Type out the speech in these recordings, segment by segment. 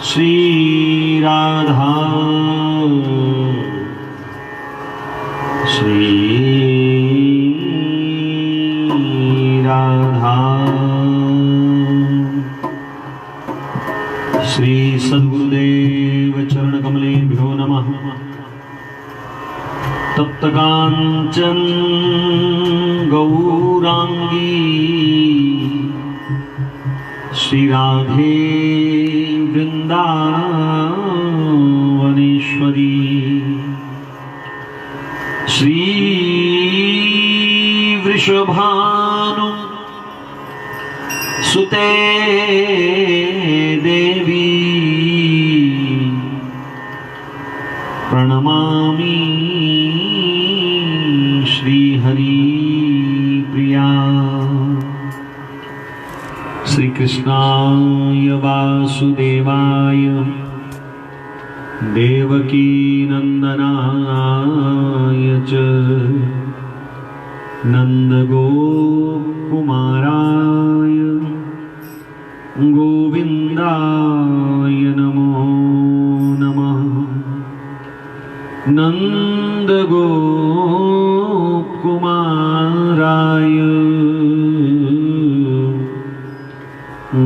श्री राधा श्री राधा। श्री सद्गुरुदेव चरण कमलेभ्यो नमः। तप्त कांचन गौरांगी श्री राधे वृंदावनेश्वरी। श्री वृषभानु सुते देवी प्रणमामि श्री हरि प्रिया। श्री कृष्णाय वासुदेवाय देवकी नंदनाय च नंदगोपकुमाराय गोविंदाय नमो नमः। नंदगोपकुमाराय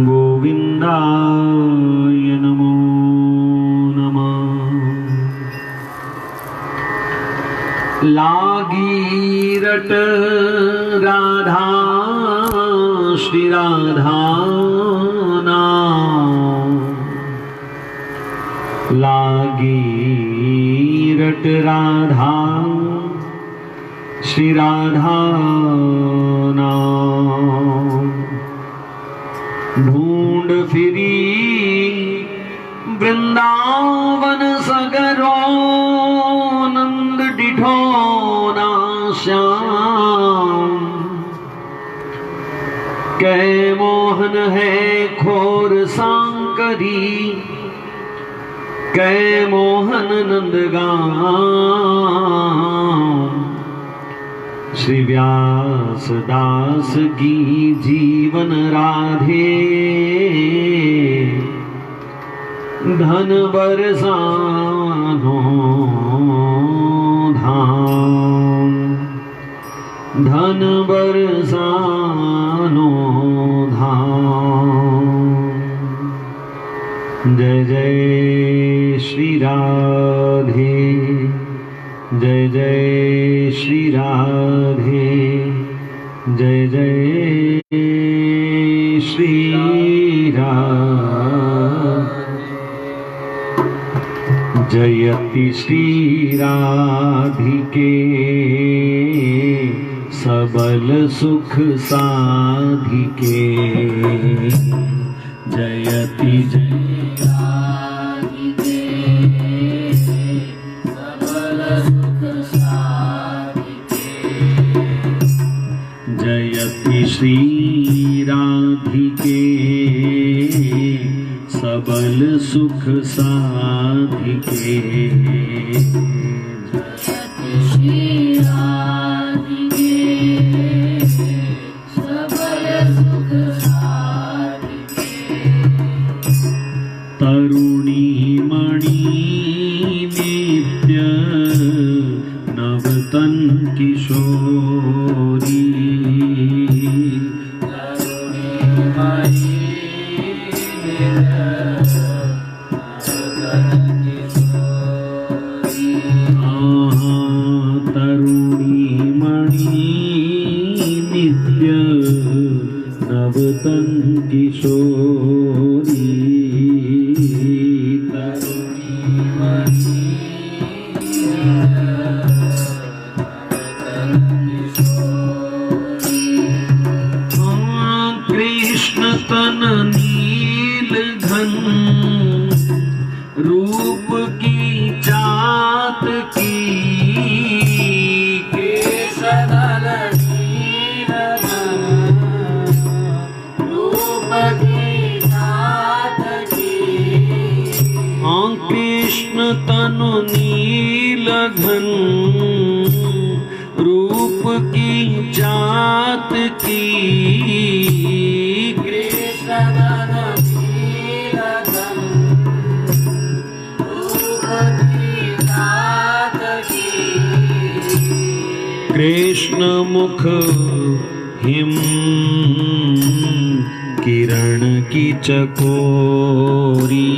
गोविंदाय नमो नमः। लागी रट राधा श्री राधा नाम। लागी रट राधा श्री राधा नाम। ढूंढ फिरी वृंदावन सगरो नंद डिठोना श्याम। कै मोहन है खोर सांकरी कै मोहन नंदगाम। श्री व्यास दास की जीवन राधे धन बरसानो धाम। धन बरसानो धाम। जय जय श्री राधे जय जय श्री राधे जय जय श्री राधे। जयति श्री राधिके सबल सुख साधिके। जयति जय श्री राधिके सबल सुख साधिके। श्री राधिके सबल सुख साधिके। तरुणी मणि नित्य नवतन किशोरी। नवतन किशोरी। कृष्ण तन नील घन रूप की चात की। कृष्ण तनु नील घन रूप की जात की। कृष्ण तनु नील घन कृष्ण मुख हिम किरण की चकोरी,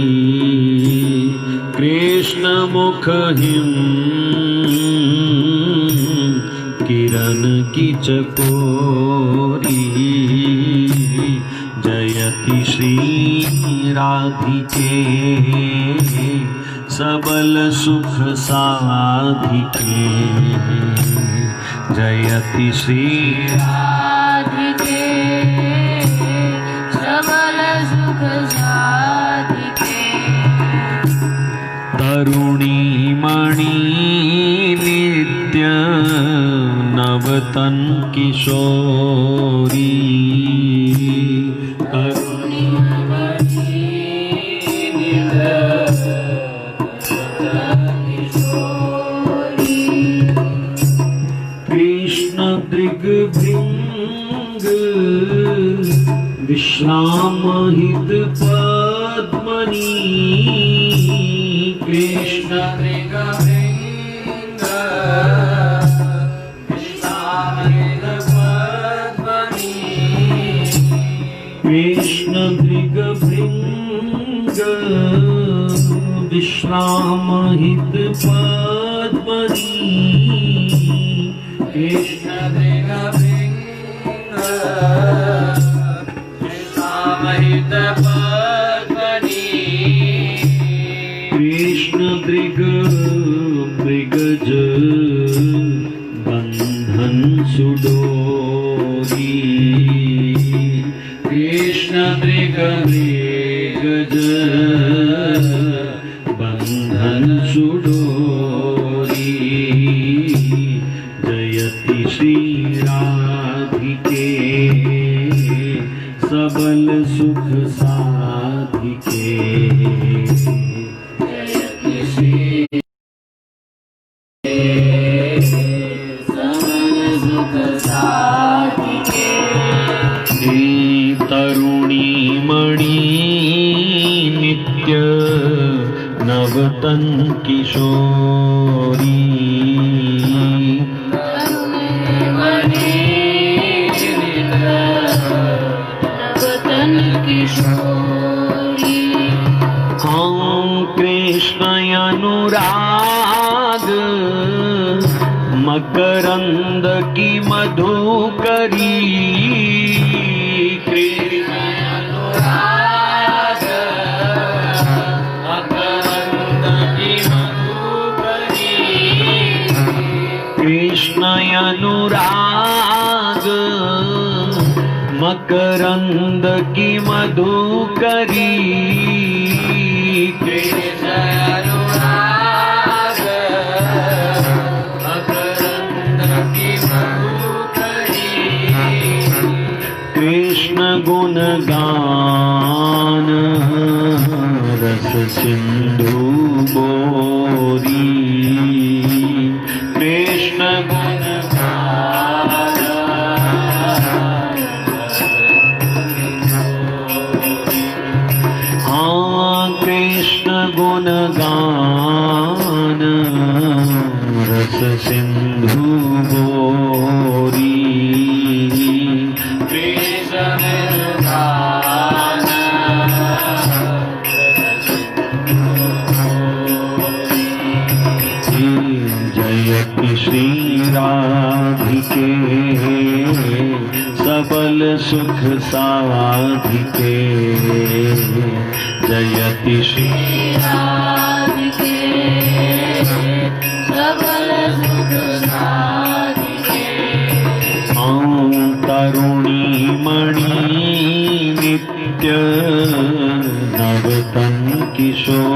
कृष्ण मुख हिम किरण की चकोरी, जयति श्री राधिके सबल सुख साधिके, जयति श्री राधिके सबल सुख साधिके, तरुणी मणि नित्य नवतन किशोरी, तरुणी मणि नित्य कृष्ण दृग्भृंग विश्रामहित पद्मनी, कृष्ण दृग्भृंग विश्रामहित पद्मनी, कृष्ण दृग्भृंग विश्रामहित पद्मनी, कृष्ण दृग्भृंग विश्रामहित पद्मनी, कृष्ण दृग मृगज बंधन सुडोरी, कृष्ण दृग मृगज बंधन सुडोरी, जयति श्री राधिके सबल सुख साधिके, जयति श्री सबल सुख साधिके, श्री तरुणी मणि नित्य नवतन किशोरी, नवतन किशोरी, कृष्ण अनुराग मकरंद की मधुकरी, कृष्ण अनुराग मकरंद की मधुकरी, कृष्ण अनुराग मकरंद की मधुकरी, कृष्ण अनुराग मकरंद की मधुकरी, कृष्ण गुण गान रस सिंधु बोरी, कृष्ण गुण कृष्ण गुण गान रस सिंधु बोरी, कृष्ण गान जयति श्री राधिके सबल सुख साधिके, जयति श्री राधिके सबल सुख साधिके, तरुणी मणि नित्य नवतन किशोरी,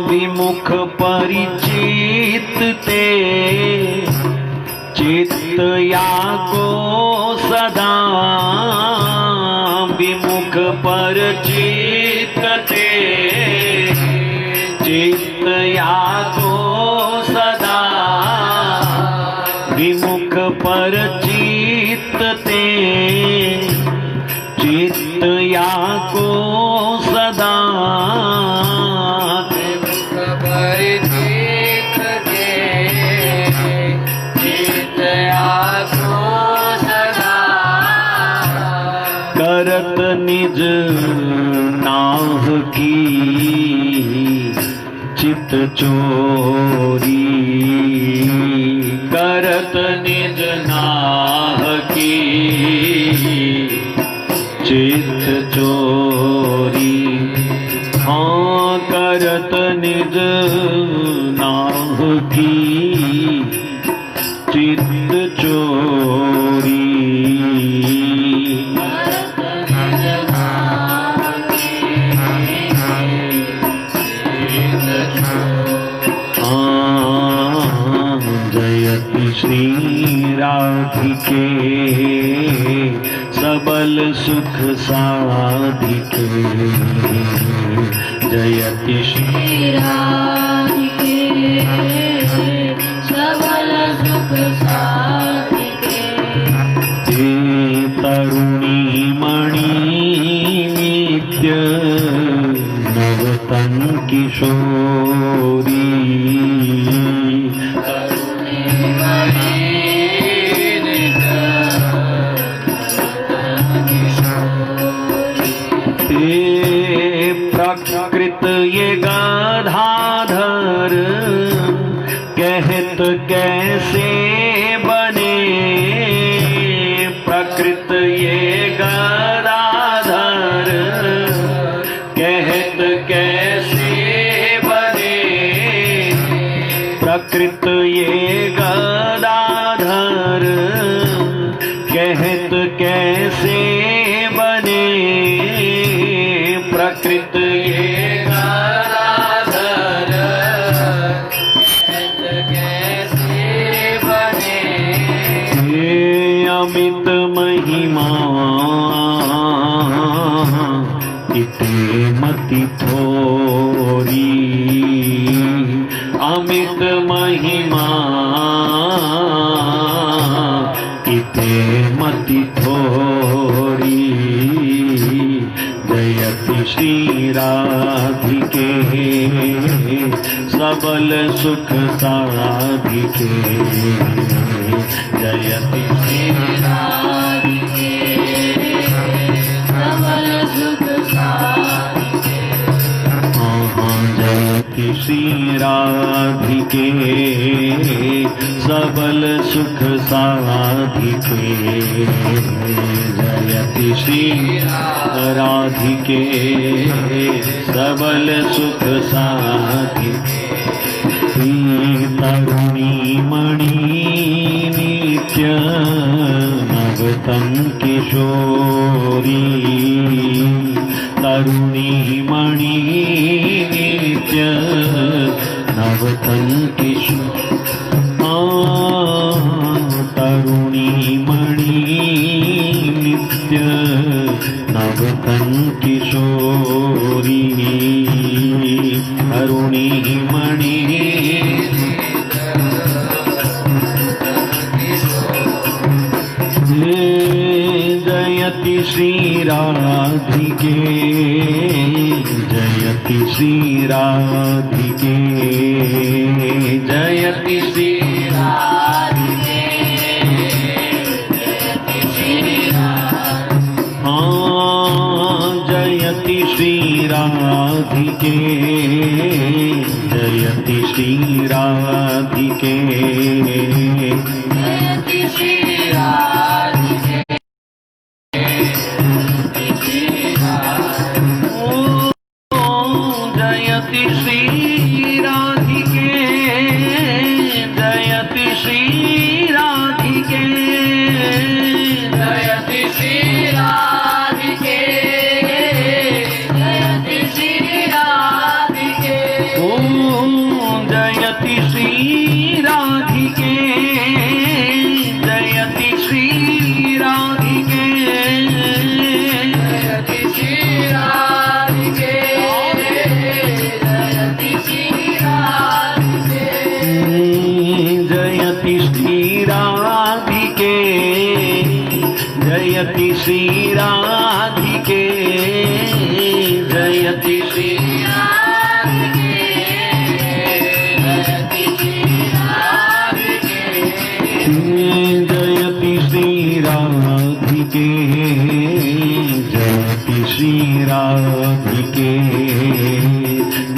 विमुख परिचित ते चित्त याको सदा, विमुख परिचित ते चित्त याको सदा, विमुख परिचित ते मुख परिचित के चित आको सदा करत निज नाह की चित चोरी करत निज नाह की चित चोरी हाँ करत निज नाह की चित चोरी जयति श्री राधिके सबल सुख साधिके जयति श्री राधिके सबल सुख साधिके हे तरुणी मणि नित्य नवतन किशोरी प्रकृत ये गाधाधर कहत कैसे बने प्रकृत ये गाधाधर कहत कैसे बने प्रकृत ये गाधाधर कहत कैसे बने प्रकृत ये गाधाधर कहत कैसे बने हे अमित महिमा इते मति थोरी अमित महिमा इते मति थोरी जयति श्री राधिके सबल सुख साधिके जयति श्री राधिके सबल सुख साधिके जयति श्री राधिके सबल सुख साधिके जयति श्री राधिके सबल सुख साधिके तरुणी मणि नित्य नवतन किशोरी तरुणी मणि नित्य नवतन किशोरी तरुणी मणि नित्य नवतन किशोरी तरुणी मणि जयति श्री राधिके जयति श्री राधिके जयति श्री राधिके जयति श्री राधिके जयति श्री राधिके जयति श्री राधिके जयति श्री राधिके जयति श्री राधिके जयति श्री राधिके जयति श्री राधिके ओम जयति श्री राधिके जयति श्री राधिके जयति श्री राधिके जयति श्री राधिके जयति श्री राधिके जयति श्री राधिके जयति श्री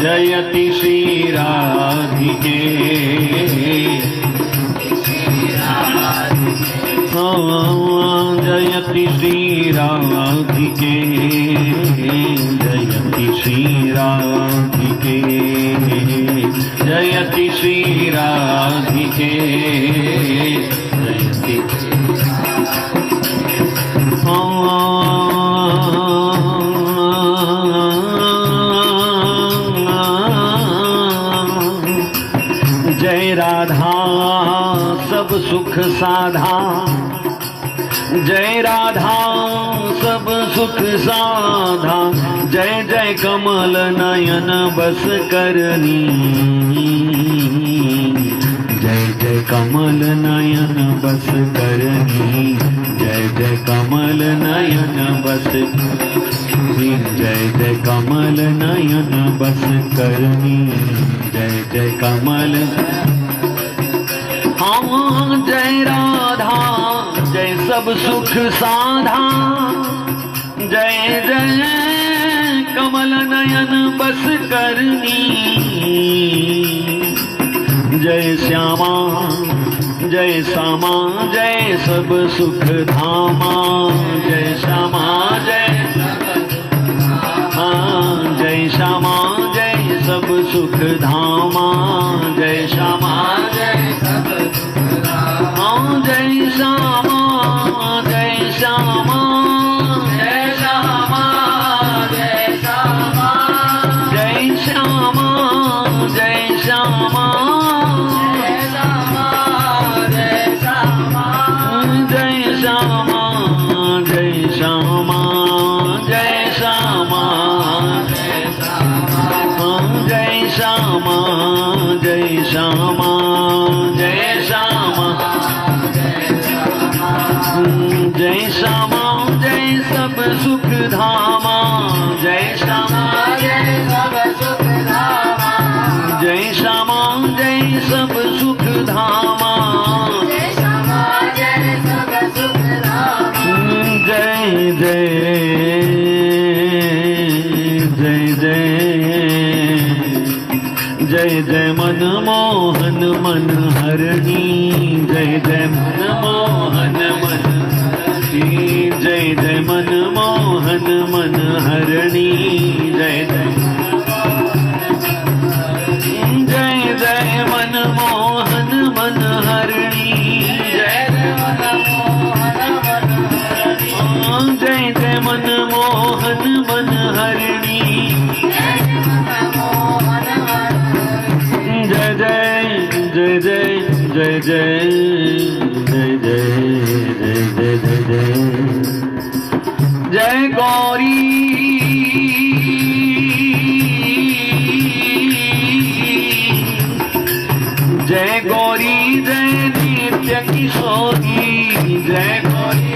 जयति श्री राधिके जयति श्री राधिके जयति श्री राधिके जयति श्री राधिके जयति जय राधा सब सुख साधा जय राधा सब सुख साधा जय जय कमल नयन बस करनी जय जय कमल नयन बस करनी जय जय कमल नयन बस जय जय कमल नयन बस करनी जय जय कमल हाँ जय राधा जय सब सुख साधा जय जय कमल नयन बस करनी जय श्यामा जय श्यामा जय सब सुख धामा जय श्यामा जय जय श्यामा जय सब सुख धामा जय श्यामा जय जय श्यामा जय श्यामा जय श्यामा जय श्यामा जय श्यामा जय श्यामा जय श्यामा जय श्यामा जय श्यामा जय श्यामा जय श्यामा जय श्यामा जय श्यामा जय श्यामा जय श्यामा जय सब सुख धामा जय श्यामा जय सब सुख धामा जय श्यामा जय सब सुख धामा जय श्यामा जय सब सुख धामा जय जय जय जय जय जय मनमोहन मन हरणी जय जय मनमोहन मन जय जय मनमोहन मन हरणी जय जय जय जय मनमोहन मन हरणी जय जय जय मनमोहन मन हरणी जय जय जय जय जय जय जय जय जय जय जय जय गौरी जय गौरी जय नित्य किशोरी जय गौरी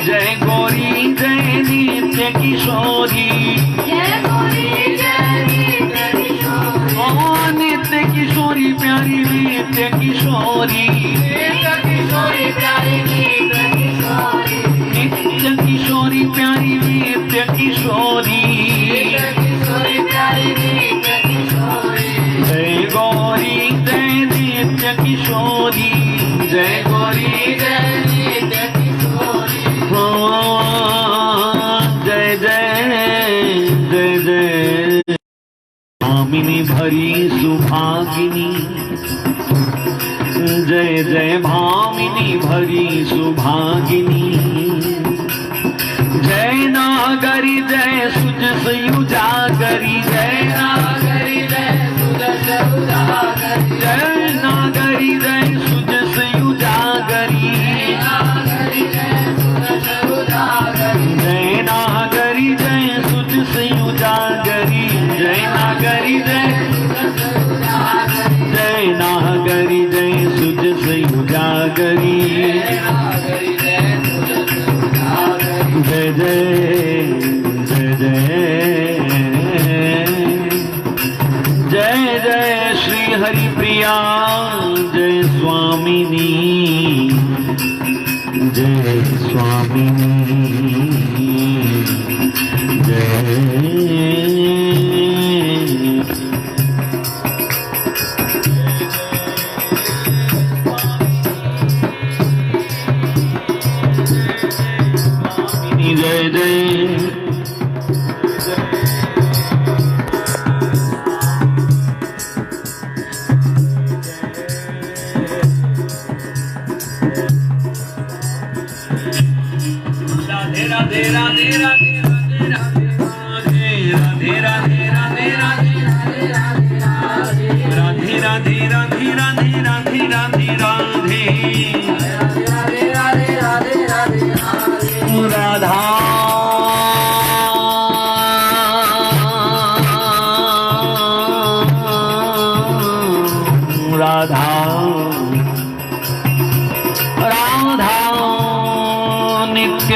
जय गौरी जय नित्य किशोरी नित्य किशोरी प्यारी नित्य किशोरी नित्य किशोरी प्यारी नित्य किशोरी जय गौरी जय नित्य किशोरी जय गौरी जय जय जय जय जय भामिनी भरी सुभागिनी जय जय भामिनी भरी सुभागिनी जय नागरी जय सुज सुजागरी जय नागरी जय सुज सुजागरी जय नागरी जय सुज सुजागरी जय नागरी जय सुज सुजागरी जय नागरी जय नागरी जय सुज सुजागरी जय जय जय जय जय जय श्री हरि प्रिया जय स्वामिनी जय स्वामिनी जय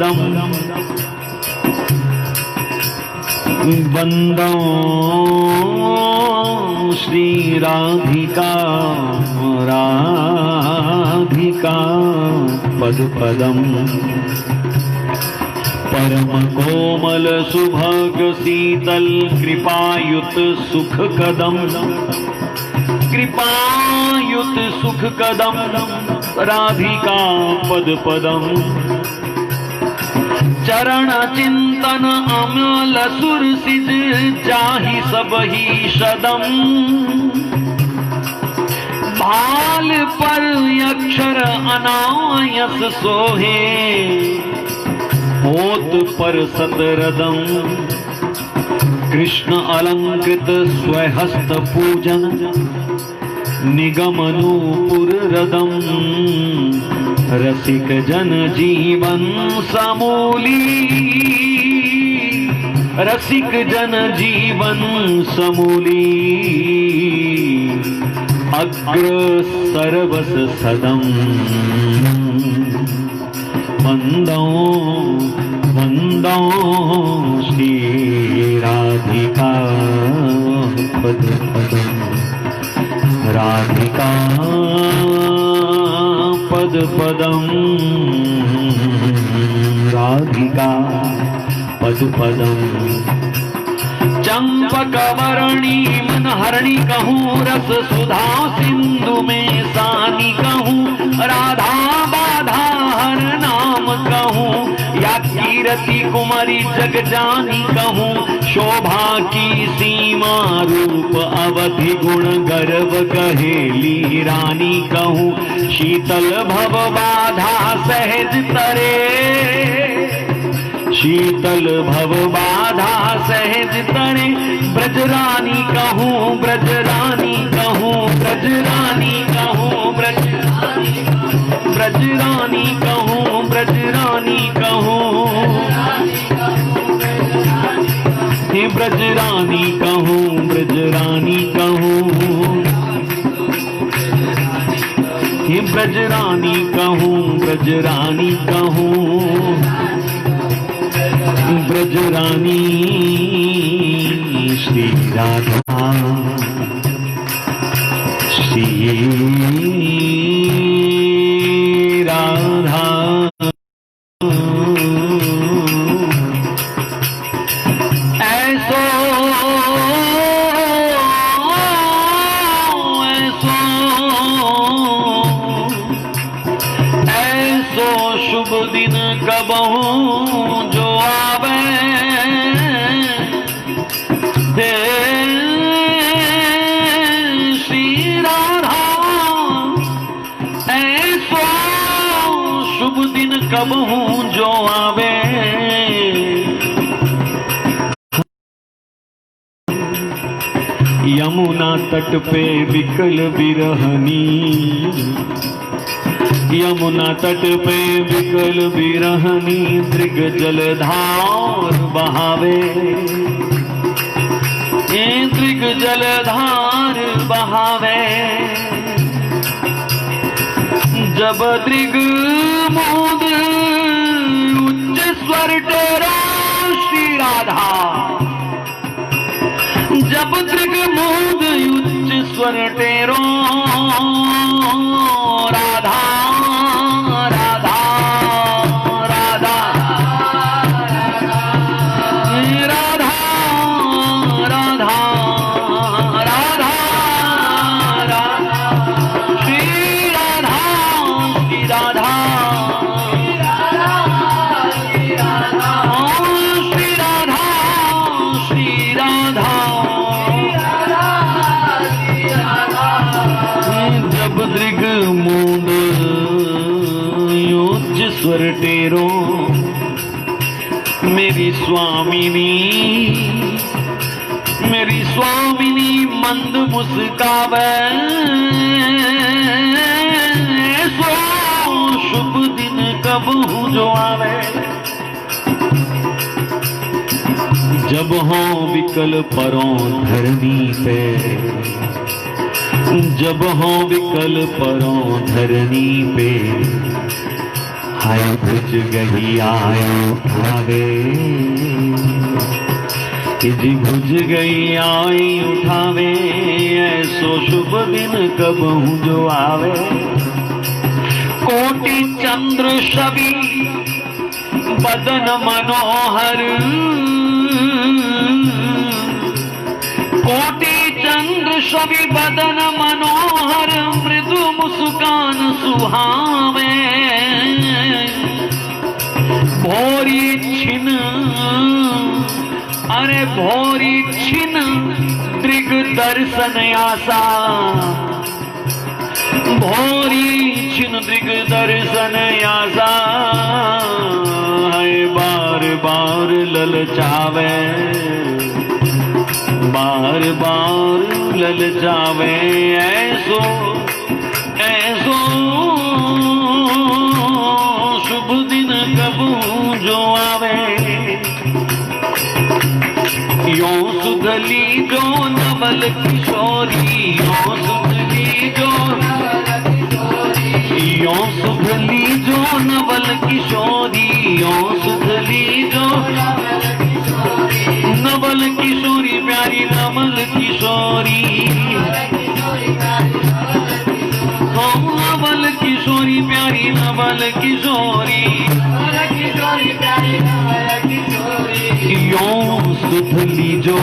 पदम वंदो श्री राधिका राधिका पद पदम परम कोमल सुभग शीतल कृपायुत सुख कदम कृपायुत सुख कदम राधिका पद पदम चरण चिंतन अमल सुरसिज जाहि सबहि सदम भाल पर अक्षर अनायस सोहे होत पर सतरदम कृष्ण अलंकृत स्वहस्त पूजन निगम नूपुर रदम रसिक जन जीवन समूली रसिक जन जीवन समूली अग्र सर्वस सदम वंदो वंदो श्री राधिका पद पदम राधिका पद पदम राधिका पद पदम चंपक वर्णी मनहरणी कहूँ रस सुधा सिंधु में सानी कहूँ राधा बाधा हर नाम कहूँ या कीरति कुमारी जग जानी कहूँ शोभा की सीमा रूप अवधि गुण गर्व कहेली रानी कहूँ शीतल भव बाधा सहज तरे शीतल भव बाधा सहज तरे ब्रजरानी कहूँ ब्रजरानी कहूँ ब्रजरानी कहूँ ब्रजरानी ब्रजरानी कहूँ ब्रजरानी कहूँ हे ब्रजरानी कहूँ ब्रजरानी कहूँ हे ब्रजरानी कहूँ ब्रजरानी कहूँ ब्रजरानी श्री राधा श्री राधा ऐसो ऐसो शुभ दिन कबहू जो आवे हे श्री राधा ऐसो शुभ दिन कबहू जो आवे यमुना तट पे विकल बिरहनी यमुना तट पे विकल बिरहनी दृग जलधार बहावे दृग जलधार बहावे जब दृग मोद उच्च स्वर टेरा श्री राधा जब दृग मोद उच्च स्वर टेरो राधा राधा राधा राधा राधा राधा राधा श्री राधा श्री राधा श्री राधा श्री राधा जब दृग मूंद योज स्वर टेरो मेरी स्वामिनी मंद मुस्कावे सो शुभ दिन कब जो आवे जब हो विकल परों धरनी पे जब हो विकल परों धरनी पे हाय भुज गई आयो उठावे, जी भुज गई आई उठावे, ऐसो शुभ दिन कब हूँ जो आवे। कोटि चंद्र छवि बदन मनोहर, कोटि चंद्र छवि बदन मनोहर, मृदु मुस्कान सुहावे। भोरी छिन अरे भोरी छिन दृग दर्शन आशा, भोरी छिन दृग दर्शन आशा, है बार बार ललचावे, बार बार ललचावे। ऐसो ऐसो शुभ दिन कबू जो आवे। यो सुधली जो नवल किशोरी, यो सुधली जो, यो सुधली जो नवल किशोरी, यो सुधली जो नवल किशोरी, प्यारी नवल किशोरी, नवल किशोरी, प्यारी नवल किशोरी। यो सुधली जो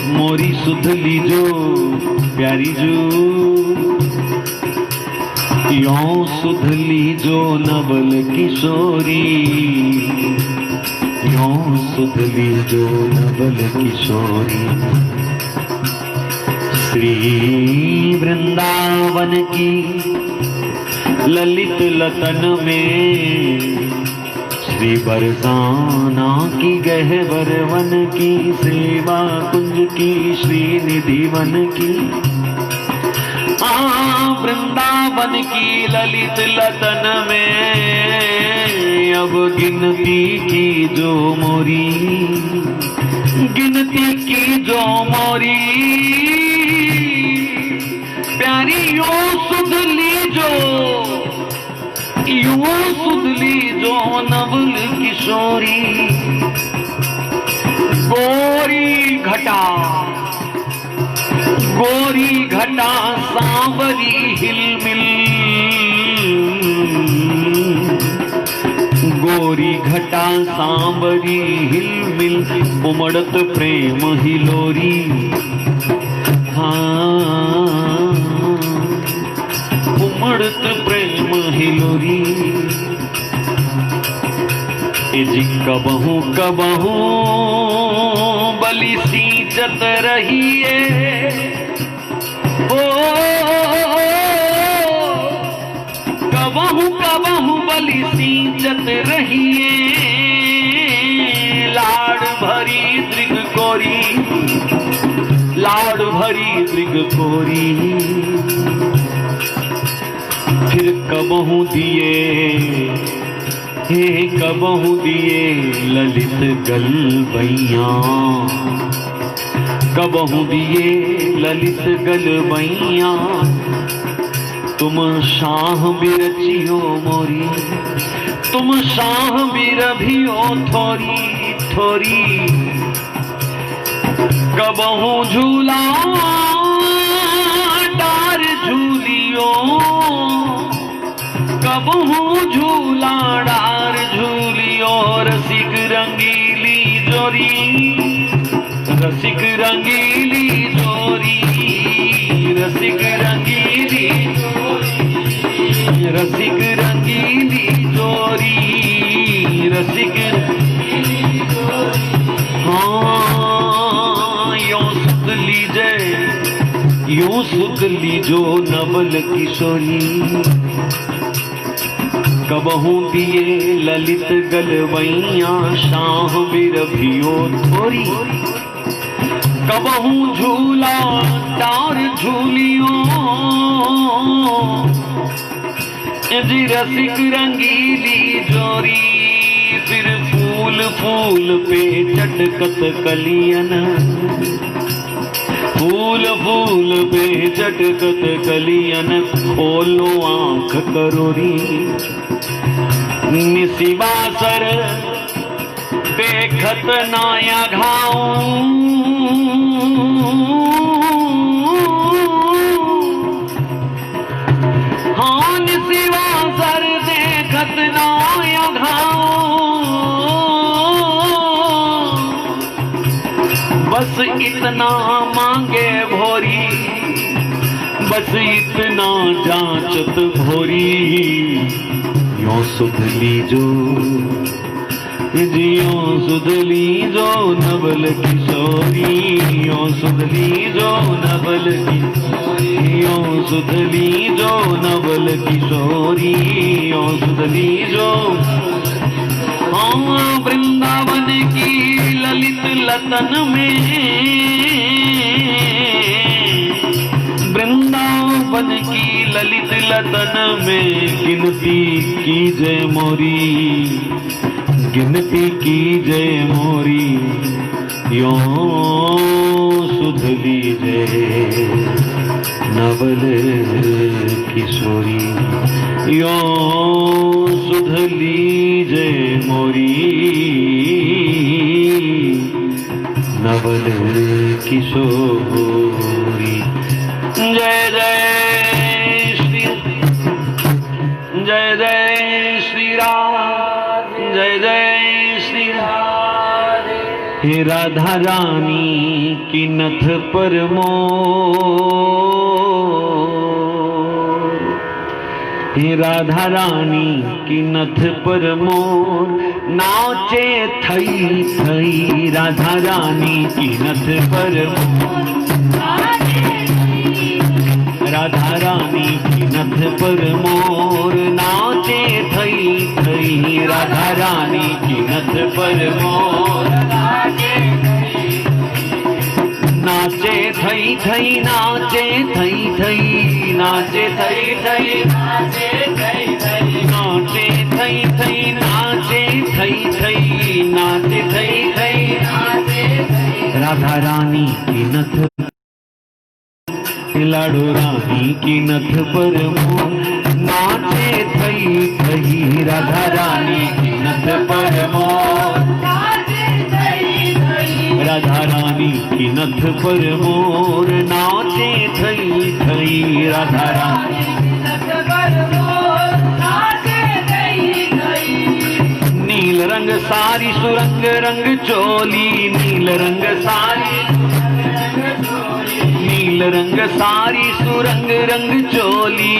मोरी सुधली जो प्यारी जो, यो सुधली जो नवल किशोरी, यो सुधली जो नवल किशोरी। श्री वृंदावन की ललित लतन में, श्री बरसाना की गहवर वन की, सेवा कुंज की श्रीनिधि वन की। वृंदावन की ललित लतन में, अब गिनती की जो मोरी, गिनती की जो मोरी, प्यारी यो सुधली जो, यो सुधली जो नवल किशोरी। गोरी घटा, गोरी घटा सांवरी हिलमिल, गोरी घटा सांवरी हिलमिल, उमड़त प्रेम हिलोरी। हाँ उमड़त प्रेम हिलोरी। जी कबहू कबहू बलि सींचत रहिए, ओ कबहू कबहू बलि सींचत रहिए, लाड़ भरी दृग कोरी, लाड़ भरी दृग कोरी। फिर कबहू दिए, हे कबहू दिए ललित गलबैया, कबहू दिए ललित गलबैया। तुम शाह बिरचियो मोरी, तुम शाह बिरभियो थोरी थोरी। कबहू झूला डार झूलियो, कबहू झूला डार झूलियो। रसिक रंगीली जोरी, रसिक रंगीली जोरी, रसिक रंगीली जोरी, रसिक रंगीली जोरी, रसिक। हाँ यो सुध लीजे, यो सुध लीजो नवल किशोरी। कबहू दिए ललित गलवैया, शाह बिरभियो थोरी। कबहू झूला डार झूलियो, जी रसिक रंगीली जोरी। फिर फूल फूल पे चटकत कलियन, फूल फूल पे चटकत कलियन। खोलो आंख करोरी, निशिवासर देखत नाया घाऊं, हाँ निशिवासर देखत नाया घाऊं, बस इतना मांगे भोरी, बस इतना जांचत भोरी, यों सुध लीजो जियो सुध लीजो नवल किशोरी, यों सुध लीजो नवल किशोरी, यों सुध लीजो नवल किशोरी, यों सुध लीजो। हाँ वृंदावन की ललित लतन में, वृंदावन की ललित लतन में गिनती कीजे मोरी, गिनती कीजे मोरी, यों सुध लीजे नवल किशोरी, यों सुध लीजे मोरी नवल किशोरी। जय जय श्री, जय जय श्री राम, जय जय श्री राम। हे राधा रानी की नथ पर मोर, हे राधा रानी की नथ पर मोर नाचे थई थई, राधा रानी की नथ पर मोर, राधा रानी की नथ पर मोर नाचे थई थई, राधा रानी की नथ पर मोर नाचे थई थई, नाचे थई थई, नाचे थई थई, नाचे थई थई, नाचे थई थई, नाचे थई थई, नाचे थई थई, राधा रानी की नथ, लाडो रानी की नथ पर मोर नाचे थई थई, राधा रानी की नथ पर मोर, राधा रानी की नथ पर मोर नाचे थई थई, राधा रानी की नथ पर मोर नाचे थई थई। नील रंग सारी सुरंग रंग चोली, नील रंग सारी, नील रंग सारी सुरंग रंग चोली,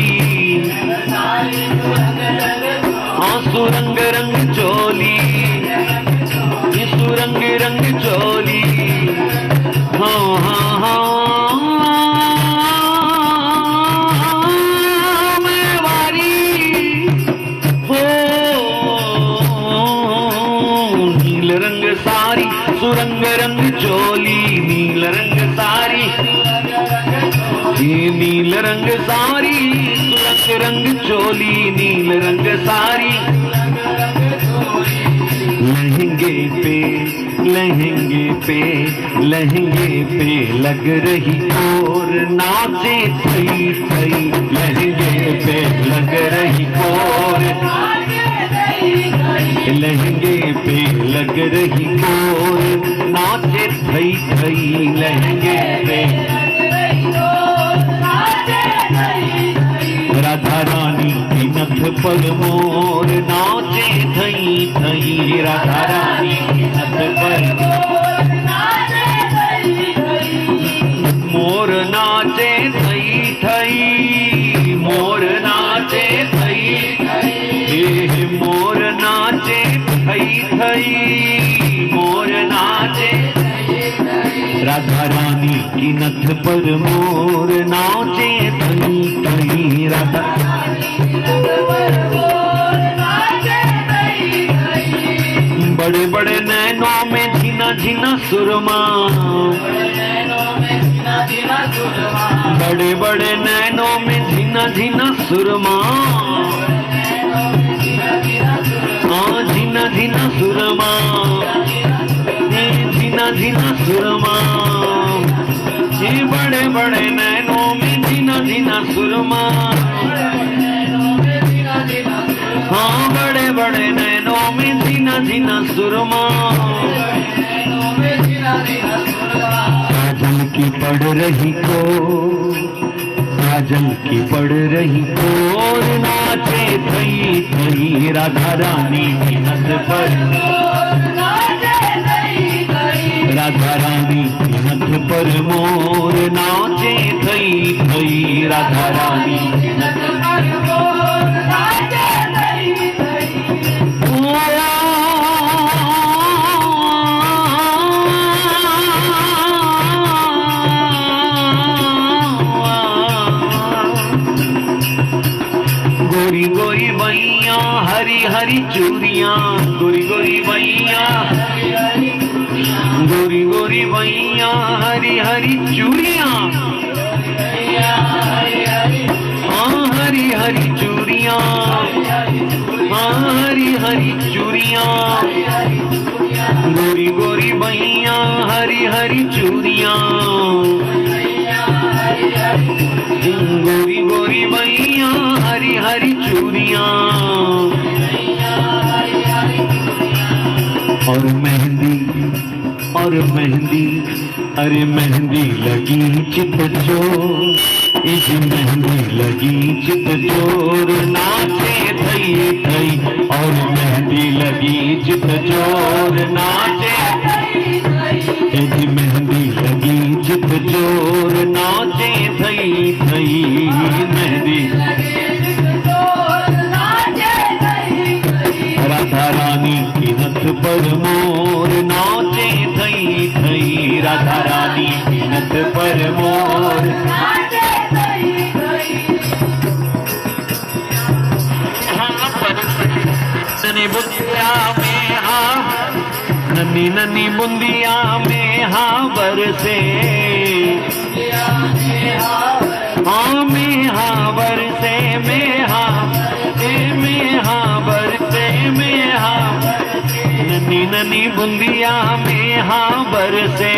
हाँ सुरंग रंग चोली, सुरंग रंग चोली, हाँ हाँ हाँ मैं वारी हो। नील रंग सारी सुरंग रंग चोली, नील रंग सारी, ये नील रंग सारी सुरंग रंग चोली, नील रंग सारी, लहंगे पे लहंगे पे लहंगे पे लग रही और नाचे थई थई, लहंगे पे लग रही और, लहंगे पे लग रही और नाचे थई थई, लहंगे पे राधा रानी की नथ पर मोर नाचे थई थई, राधा रानी की नथ पर मोर नाचे थई थई, मोर नाचे थई थई, मोर नाचे थई थई, मोर नाचे, राधा रानी की नथ पर मोर नाचे थई थई, राधा बड़े बड़े नैनों में झीना झीना सुरमा, बड़े बड़े नैनों में झीना झीना सुरमा, हाँ झीना झीना सुरमा, झीना झीना सुरमा, ये बड़े बड़े नैनों में झीना झीना सुरमा, हाँ बड़े बड़े झिना सुरमा, काजल की पड़ रही को, काजल की पड़ रही को, और नाचे थई थई राधा रानी की नथ पर, राधा रानी की नथ पर मोर नाचे थई थई राधा रानी की नथ पर मोर नाचे थई थई। गोरी गोरी बैया हरी हरी चूड़ियां, गोरी गोरी बैया, गोरी गोरी बैया हरी हरी चूड़ियां, हाँ हरी हरी चूड़ियां, हाँ हरी हरी चूड़ियां, गोरी गोरी बैया हरी हरी चूड़ियां, गोरी गोरी बैया हरी हरी चूड़ियां, और मेहंदी, और मेहंदी, अरे मेहंदी लगी चित चोर, इस मेहंदी लगी चित चोर नाचे थई थई, और मेहंदी लगी चित चोर नाचे थई थई, इस मेहंदी लगी चित चोर नाचे थई थई, मेहंदी राधा रानी की नथ पर मोर नाचे थई थई, राधा रानी की नथ पर मोर नाचे थई थई। नन्ही बुंदिया में हाँ, नन्ही नन्ही बुंदिया में हाँ बरसे, हाँ में हाँ बरसे, में हाँ में हाँ बरसे, में हाँ नन्ही नन्ही बुंदिया में हाँ बरसे,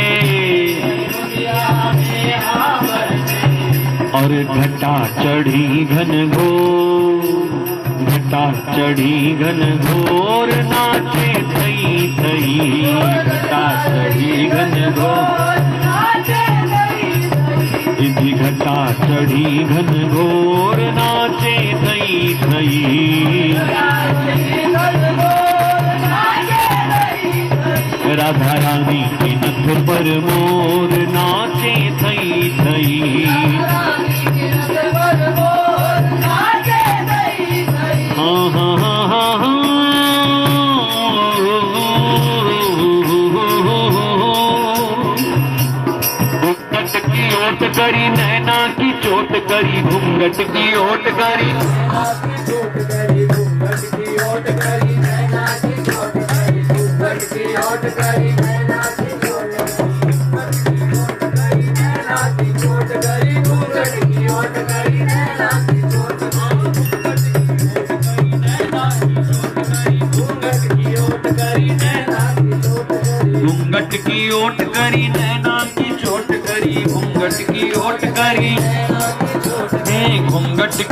और घटा चढ़ी घन घोर, घटा चढ़ी घन घोर नाचे थई थई, घटा चढ़ी घन घोर, इधि घटा चढ़ी घन घोर नाचे थई थई, राधा रानी की नथ पर मोर नाचे थई थई, हाँ हाँ हाँ हाँ हाँ, घूंघट की ओट करी नैना की चोट करी, घूंघट की ओट करी, घूंघट की ओट करी नैना की चोट करी, घूंघट की ओट करी, घूंघट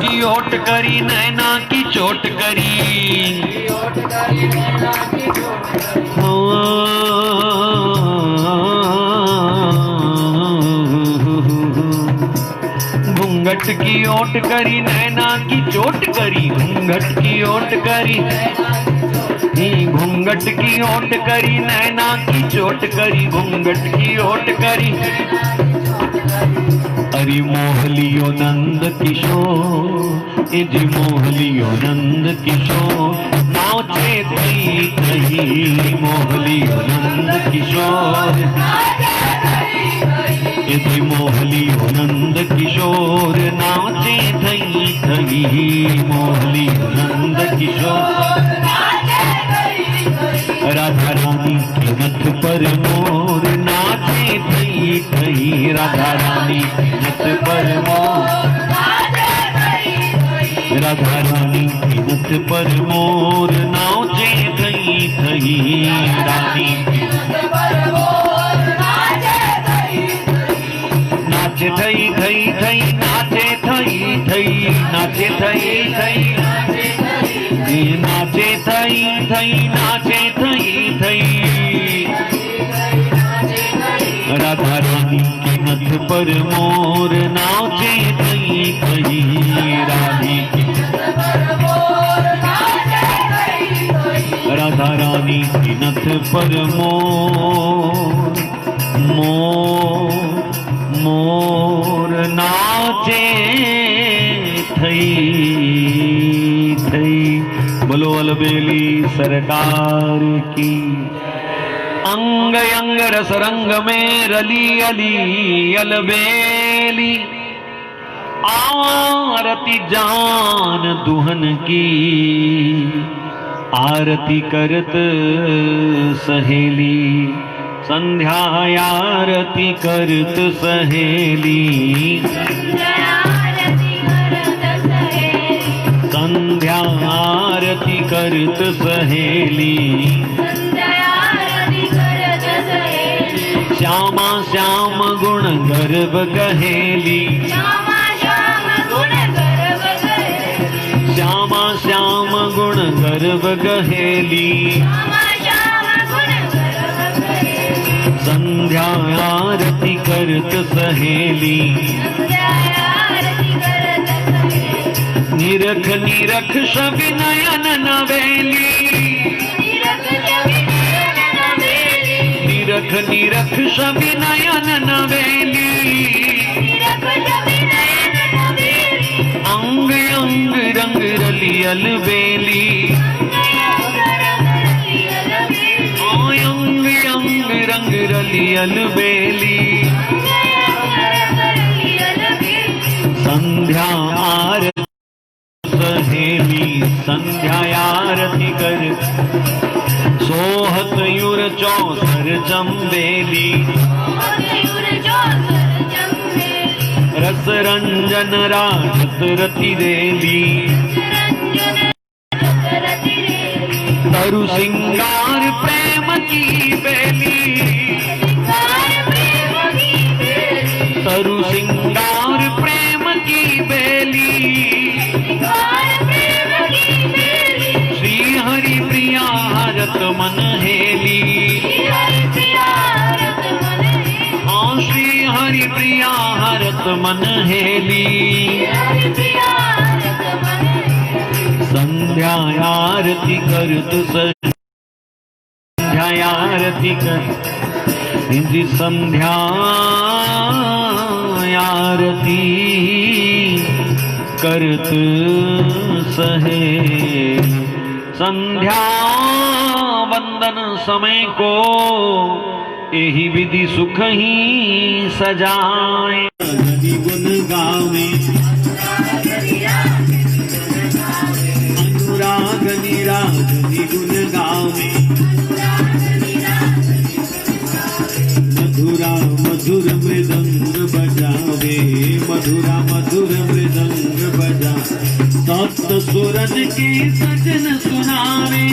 की ओट करी नैना की चोट करी, घूंघट की ओट करी नैना की चोट करी, घूंघट की ओट करी, घूंघट की ओट करी नैना की चोट करी, घूंघट की ओट करी, अरे मोहलियो नंद किशोर, इज मोहलियो नंद किशोर नाचे थई थई, मोहलियो नंद किशोर, इज मोहलियो नंद किशोर नाचे थई थई, मोहलियो नंद किशोर, राधा रानी की नथ पर मोर नाचे थई थई, राधा रानी की नथ पर मोर, राधा रानी की नथ पर मोर नाचे थई थई, रानी की नथ पर मोर नाचे थई थई, नाचे थई थई थई, नाचे थई थई, नाचे थई थई, नाचे थई थई, नाचे थई, पर मोर नाचे थई थई राधिके राधा रानी के नथ पर मोर मोर नाचे थई थई। बोलो अलबेली सरकार की। अंग अंग रस रंग में रली अली अलबेली आरती जान दुहन की आरती करत सहेली संध्या आरती करत सहेली संध्या आरती करत सहेली श्यामा श्याम गुण गर्भ कहेली श्यामा श्याम गुण गर्भ कहेली संध्या आरती करत सहेली निरख निरख सभी नयन नवेली निरख निरख सभी नयन नवेली अंग अंग रंग रली अलबेली अंग अंग रंग रली अलबेली संध्या आरती सहेली संध्या आरती कर सोहत युर चौसर चंबेली रस रंजन राजत रति रेली तरु सिंगार प्रेम की बेली तरु सिंगार प्रेम की बेली श्री हरि प्रिया हरत मन हेली हाँ श्री हरि प्रिया हरत मन हेली संध्या आरती करत संध्या आरती कर संध्या आरती करत सहे संध्या वंदन समय को यही विधि सुख ही सजाए गुण गावे अनुराग निरागनी गुण गावे मधुरा मधुर मृदंग बजावे मधुरा मधुर मृदंग बजा सप्त सुरन के सजन सुनावे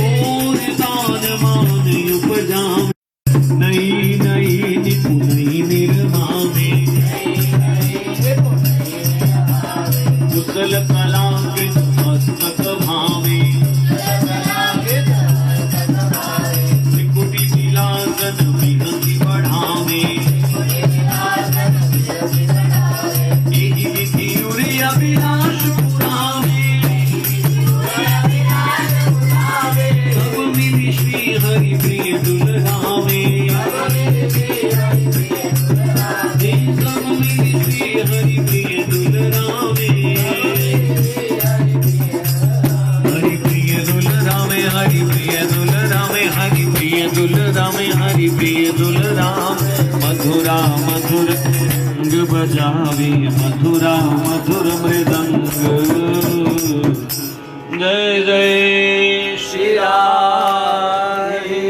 और दान मान उपजावे नई नई निपुणई निर्मावे कुशल कला के मस्तक भावे त्रिकुटी विलासन विहंति बढ़ावे यही विधि उरे अभिलाष पुरावे सब मिली श्री हरि प्रिय दुल्हावे सब मिली श्री हरि प्रिय दुल्हावे हरि प्रिय दुल्हावे हरि प्रिय दुल्हावे हरि प्रिय दुल्हावे हरि प्रिय दुल्हाम मधुरा मधुर मृदंग बजावे मधुरा मधुर मृदंग जय जय श्री राधे।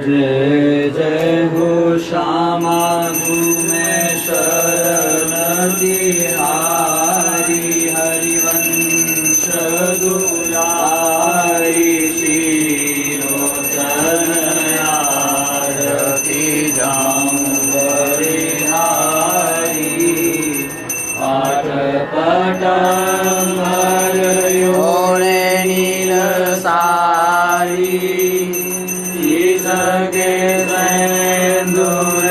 जय जय हो श्यामा में शरण तिहारी हरिवंश दुलारी श्री सके दूर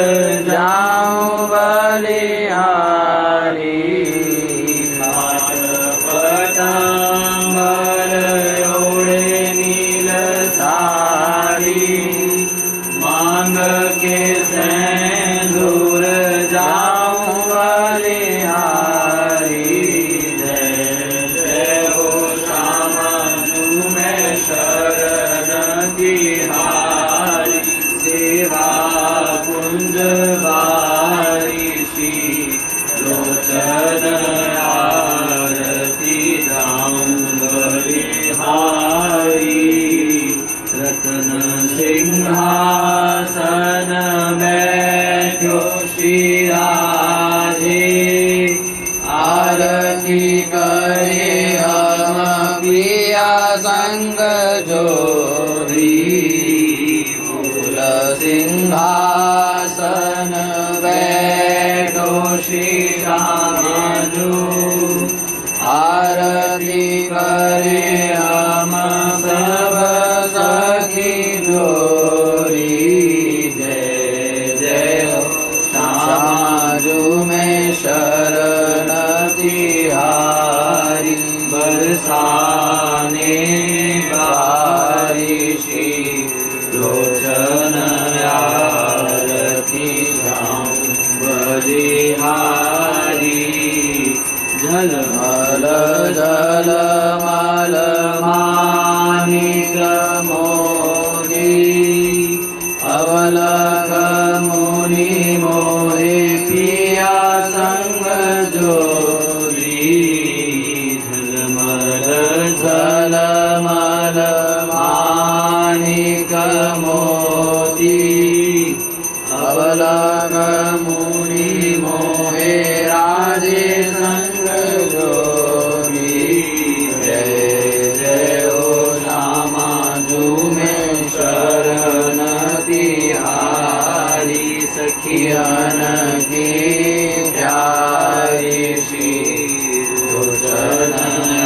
जाऊं बलिहारी पटांबर ओढ़े नील साड़ी मांग के दूर जाऊं बलिहारी जय जय हो श्यामा में शरण तिहारी सेवा कुंज बारी श्री लोचन आरती धाम बलिहारी रतन सिंहासन बैठो श्री राधे आरती करे हम प्रिया संग जोरी फूल सिंहासन बैठो श्री रामानु आरती करे हम सब सखी जोरी जय जय हो श्यामाजू में शरण तिहारी बरसाने बारिशी लोचन आरती धाम बलिहारी झलमल झलमल मानिक मोरी अवलक मुनि मोहे पिया संग जोरी झलमल झलमल मानिक मोती अवलक मुनि मोहे राजे संग जोरी जय जय हो श्यामाजू में शरण तिहारी सखियन की प्यारी श्री लोचन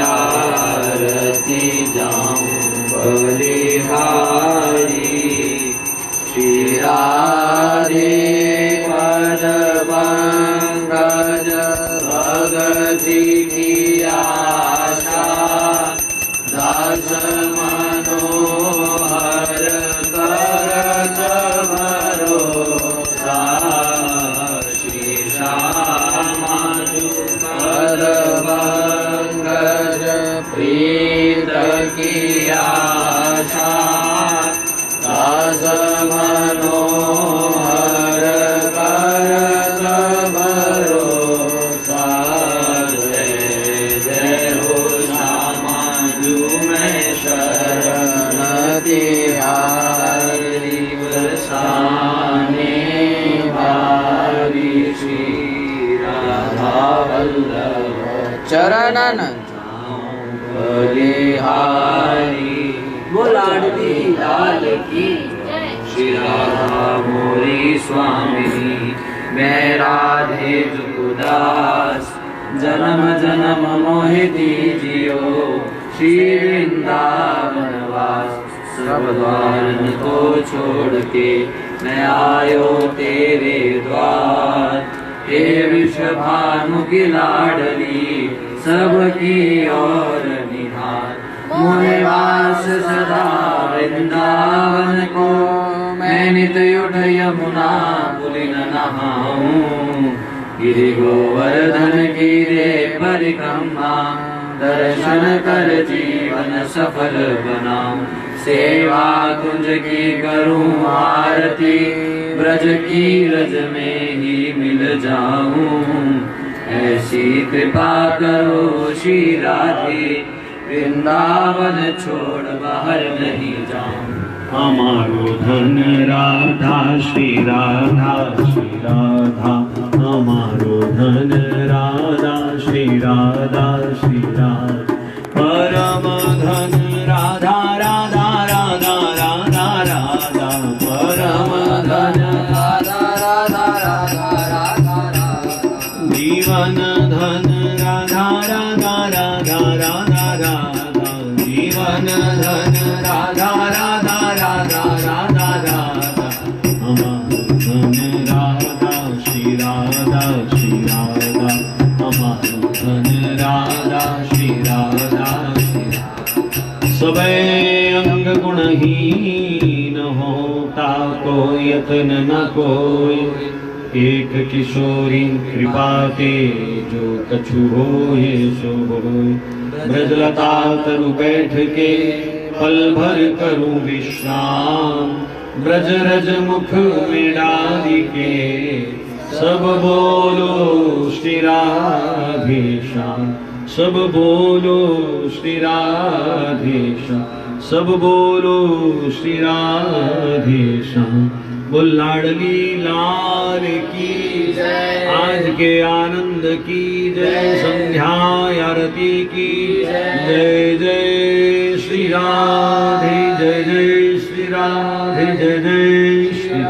आरती जाऊं बलिहारी श्री राधे पद पंकज भगति की आशा दास मनोहर करत भरोसा श्री श्यामाजू पद पंकज प्रीत की आशा दास मनोहर करत भरोसा जय जय हो श्यामाजू में शरण तिहारी बरसाने बारी श्री राधा वल्लभ चरणन बलिहारी बुलाड़ी लाल की श्री राधा मोरी स्वामी मैं राधे जुदास जन्म जन्म मोहि दीजियो श्री वृंदावन वास सब द्वारन को छोड़ के मैं आयो तेरे द्वार हे विश्वभानु की लाडली सबकी और निहार मोहे वास सदा वृंदावन को मैं नित उठ यमुना पुलिन नहाऊं गिरि गोवर्धन गिरे परिक्रमा दर्शन कर जीवन सफल बनाऊं सेवा कुंज की करूं आरती ब्रज की रज में ही मिल जाऊं ऐसी कृपा करो श्री राधे वृंदावन छोड़ बाहर नहीं जाऊं हमारो धन राधा श्री राधा श्री राधा हमारो धन राधा श्री राधा श्री राधा परम धन राधा राधा राधा राधा राधा परम धन राधा राधा राधा राधा जीवन धन राधा राधा राधा राधा राधा जीवन धन राधा राधा सबे अंग गुणहीन होता को यतन न कोय एक किशोरी कृपा ते जो कछु होए सो होय ब्रजलता तरु बैठ के पल भर करूं विश्राम ब्रज रज मुख में डाली के सब बोलो श्री राधेश्याम सब बोलो श्री राधेश्याम सब बोलो श्री राधेश्याम बोल लाडली लाल की जय आज के आनंद की जय संध्या आरती की जय जय श्री राधे जय जय श्री राधे जय जय श्री